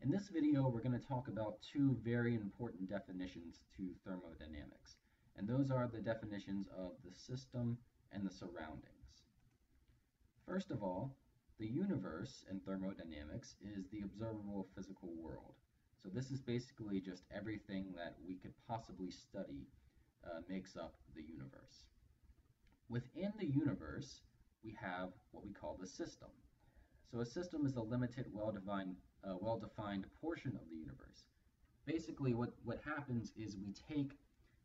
In this video, we're going to talk about two very important definitions to thermodynamics, and those are the definitions of the system and the surroundings. First of all, the universe in thermodynamics is the observable physical world. So this is basically just everything that we could possibly study makes up the universe. Within the universe, we have what we call the system. So a system is a limited, well-defined portion of the universe. Basically, what happens is we take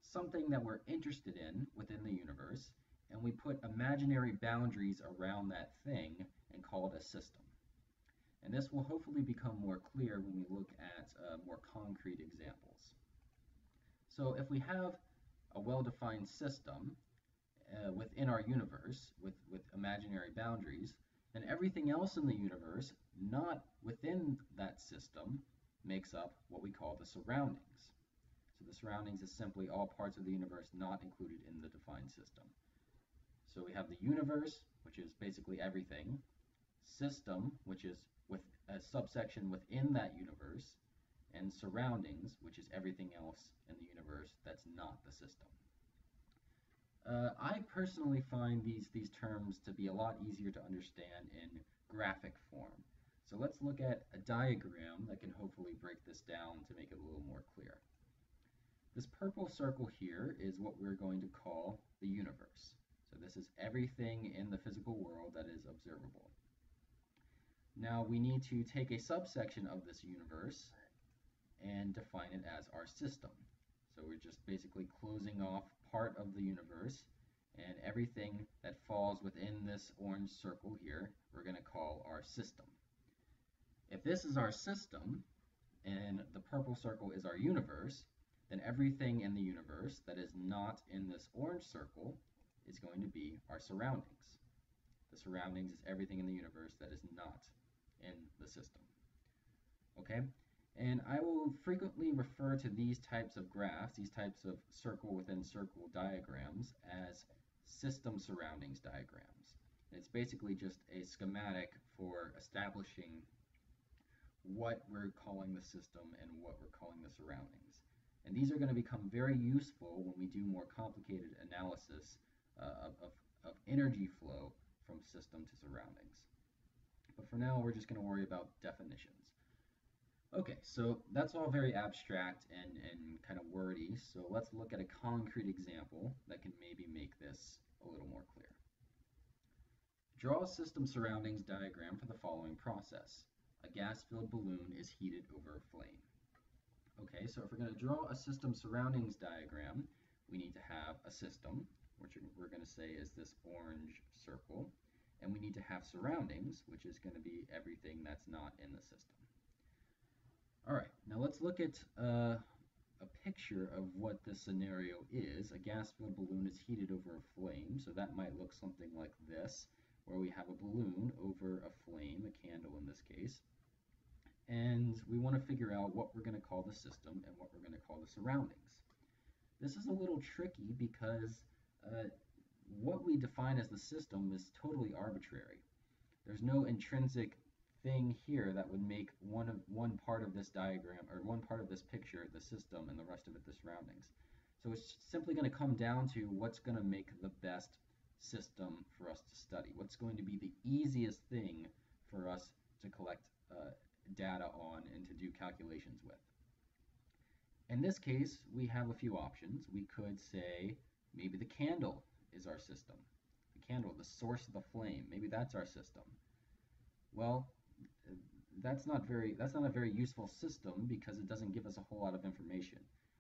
something that we're interested in within the universe and we put imaginary boundaries around that thing and call it a system. And this will hopefully become more clear when we look at more concrete examples. So if we have a well-defined system within our universe with imaginary boundaries, then everything else in the universe, not within that system, makes up what we call the surroundings. So the surroundings is simply all parts of the universe not included in the defined system. So we have the universe, which is basically everything, system, which is with a subsection within that universe, and surroundings, which is everything else in the universe that's not the system. I personally find these terms to be a lot easier to understand in graphic form. So let's look at a diagram that can hopefully break this down to make it a little more clear. This purple circle here is what we're going to call the universe. So this is everything in the physical world that is observable. Now we need to take a subsection of this universe and define it as our system. So we're just basically closing off part of the universe, and everything that falls within this orange circle here, we're going to call our system. If this is our system, and the purple circle is our universe, then everything in the universe that is not in this orange circle is going to be our surroundings. The surroundings is everything in the universe that is not in the system. Okay? And I will frequently refer to these types of graphs, these types of circle within circle diagrams, as system surroundings diagrams. And it's basically just a schematic for establishing what we're calling the system and what we're calling the surroundings. And these are going to become very useful when we do more complicated analysis of energy flow from system to surroundings. But for now, we're just going to worry about definitions. Okay, so that's all very abstract and kind of wordy, so let's look at a concrete example that can maybe make this a little more clear. Draw a system surroundings diagram for the following process. A gas-filled balloon is heated over a flame. Okay, so if we're going to draw a system surroundings diagram, we need to have a system, which we're going to say is this orange circle, and we need to have surroundings, which is going to be everything that's not in the system. All right, now let's look at a picture of what this scenario is. A gas-filled balloon is heated over a flame, so that might look something like this, where we have a balloon over a flame, a candle in this case, and we want to figure out what we're going to call the system and what we're going to call the surroundings. This is a little tricky because what we define as the system is totally arbitrary. There's no intrinsic thing here that would make one part of this diagram or one part of this picture the system and the rest of it the surroundings. So it's simply going to come down to what's going to make the best system for us to study. What's going to be the easiest thing for us to collect data on and to do calculations with. In this case, we have a few options. We could say maybe the candle is our system. The candle, the source of the flame, maybe that's our system. Well, that's not a very useful system because it doesn't give us a whole lot of information.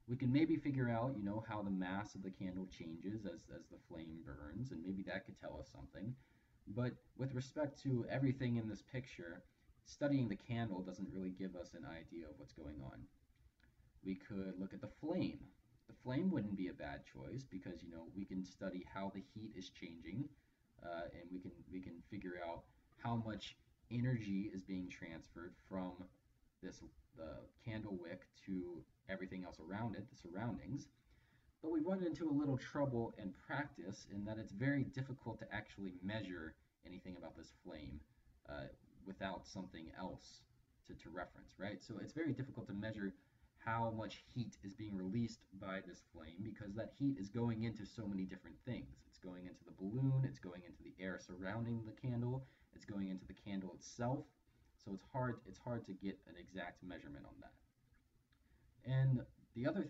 We can maybe figure out, how the mass of the candle changes as the flame burns, and maybe that could tell us something. But with respect to everything in this picture, studying the candle doesn't really give us an idea of what's going on. We could look at the flame. The flame wouldn't be a bad choice because, we can study how the heat is changing, and we can figure out how much energy is being transferred from the candle wick to everything else around it, the surroundings. But we run into a little trouble in practice in that it's very difficult to actually measure anything about this flame without something else to reference, right? So it's very difficult to measure how much heat is being released by this flame because that heat is going into so many different things. It's going into the balloon, it's going into the air surrounding the candle, it's going into the candle itself. So it's hard to get an exact measurement on that. And the other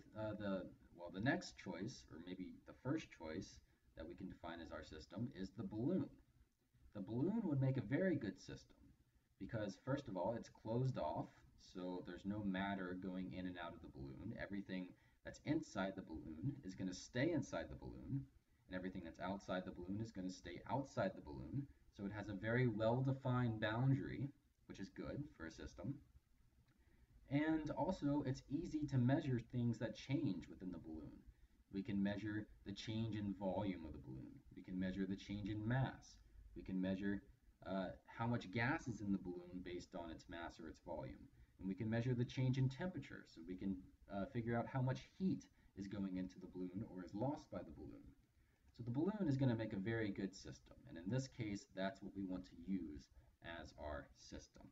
the next choice, or maybe the first choice that we can define as our system, is the balloon. The balloon would make a very good system because, first of all, it's closed off, so there's no matter going in and out of the balloon. Everything that's inside the balloon is going to stay inside the balloon, and everything that's outside the balloon is going to stay outside the balloon. So it has a very well-defined boundary, which is good for a system. And also, it's easy to measure things that change within the balloon. We can measure the change in volume of the balloon. We can measure the change in mass. We can measure how much gas is in the balloon based on its mass or its volume. And we can measure the change in temperature. So we can figure out how much heat is going into the balloon or is lost by the balloon. So the balloon is going to make a very good system. And in this case, that's what we want to use as our system.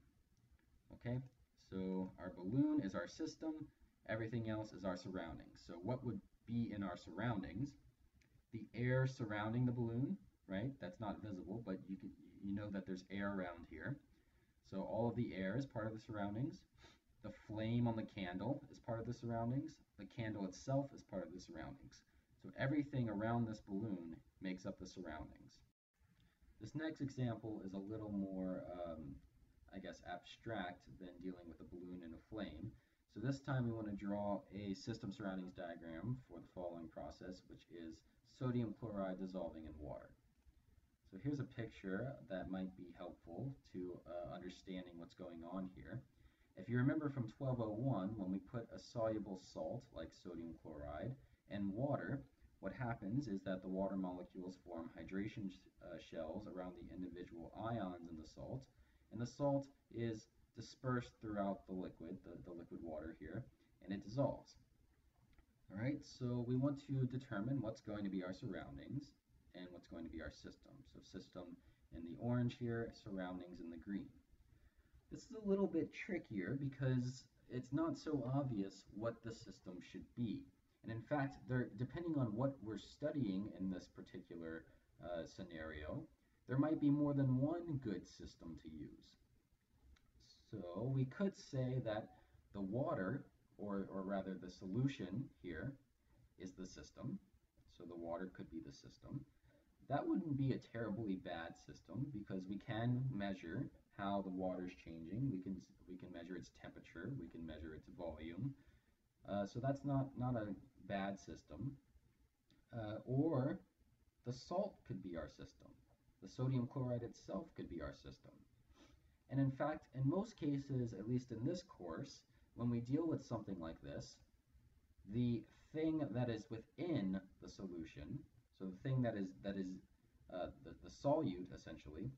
Okay? So our balloon is our system, everything else is our surroundings. So what would be in our surroundings? The air surrounding the balloon, right? That's not visible, but you know that there's air around here. So all of the air is part of the surroundings. The flame on the candle is part of the surroundings. The candle itself is part of the surroundings. So everything around this balloon makes up the surroundings. This next example is a little more I guess, abstract than dealing with a balloon and a flame. So this time we want to draw a system surroundings diagram for the following process, which is sodium chloride dissolving in water. So here's a picture that might be helpful to understanding what's going on here. If you remember from 1201, when we put a soluble salt, like sodium chloride, and water, what happens is that the water molecules form hydration shells around the individual ions in the salt, and the salt is dispersed throughout the liquid, the liquid water here, and it dissolves. All right, so we want to determine what's going to be our surroundings and what's going to be our system. So system in the orange here, surroundings in the green. This is a little bit trickier because it's not so obvious what the system should be. And in fact, depending on what we're studying in this particular scenario, there might be more than one good system to use. So we could say that the water, or rather the solution here, is the system. So the water could be the system. That wouldn't be a terribly bad system because we can measure how the water is changing. We can measure its temperature. We can measure its volume. So that's not a bad system. Or the salt could be our system. The sodium chloride itself could be our system. And in fact, in most cases, at least in this course, when we deal with something like this, the thing that is within the solution, so the thing that is the solute essentially,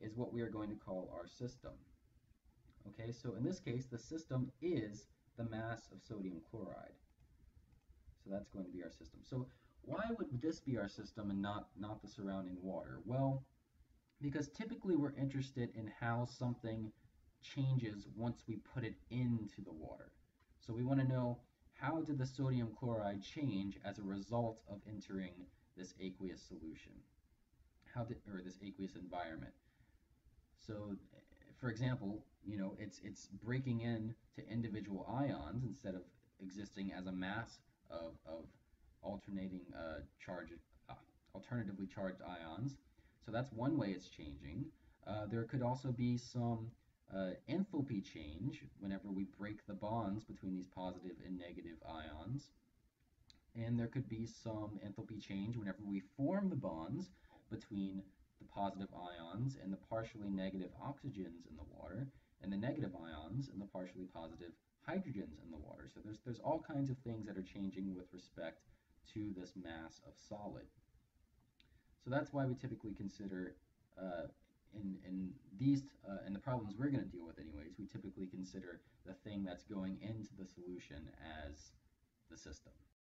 is what we are going to call our system. Okay, so in this case, the system is the mass of sodium chloride. So that's going to be our system. So why would this be our system and not the surrounding water? Well, because typically we're interested in how something changes once we put it into the water. So we want to know, how did the sodium chloride change as a result of entering this aqueous solution? Or this aqueous environment? So, for example, it's breaking into individual ions instead of existing as a mass of alternatively charged ions. So that's one way it's changing. There could also be some enthalpy change whenever we break the bonds between these positive and negative ions. And there could be some enthalpy change whenever we form the bonds between the positive ions and the partially negative oxygens in the water, and the negative ions and the partially positive hydrogens in the water. So there's all kinds of things that are changing with respect to this mass of solid. So that's why we typically consider, in the problems we're going to deal with anyways, we typically consider the thing that's going into the solution as the system.